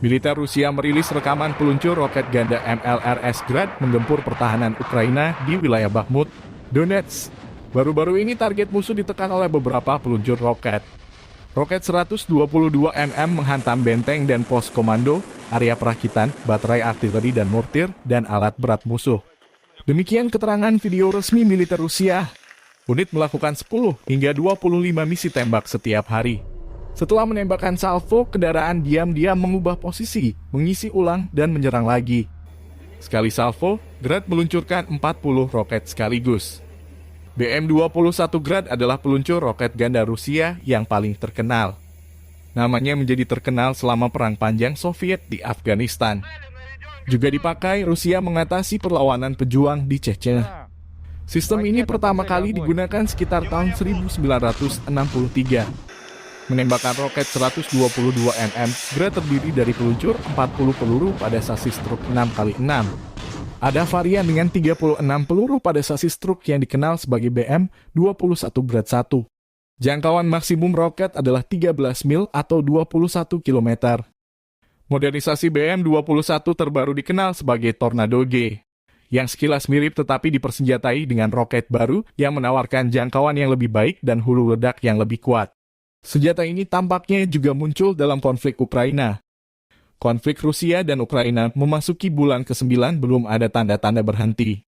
Militer Rusia merilis rekaman peluncur roket ganda MLRS Grad menggempur pertahanan Ukraina di wilayah Bakhmut, Donetsk. Baru-baru ini target musuh ditekan oleh beberapa peluncur roket. Roket 122 mm menghantam benteng dan pos komando, area perakitan, baterai artileri dan mortir, dan alat berat musuh. Demikian keterangan video resmi militer Rusia. Unit melakukan 10 hingga 25 misi tembak setiap hari. Setelah menembakkan salvo, kendaraan diam-diam mengubah posisi, mengisi ulang, dan menyerang lagi. Sekali salvo, Grad meluncurkan 40 roket sekaligus. BM-21 Grad adalah peluncur roket ganda Rusia yang paling terkenal. Namanya menjadi terkenal selama Perang Panjang Soviet di Afghanistan. Juga dipakai Rusia mengatasi perlawanan pejuang di Chechnya. Sistem ini pertama kali digunakan sekitar tahun 1963. Menembakkan roket 122 mm, Grad terdiri dari peluncur 40 peluru pada sasis truk 6x6. Ada varian dengan 36 peluru pada sasis truk yang dikenal sebagai BM-21 Grad 1. Jangkauan maksimum roket adalah 13 mil atau 21 km. Modernisasi BM-21 terbaru dikenal sebagai Tornado G, yang sekilas mirip tetapi dipersenjatai dengan roket baru yang menawarkan jangkauan yang lebih baik dan hulu ledak yang lebih kuat. Senjata ini tampaknya juga muncul dalam konflik Ukraina. Konflik Rusia dan Ukraina memasuki bulan ke-9 belum ada tanda-tanda berhenti.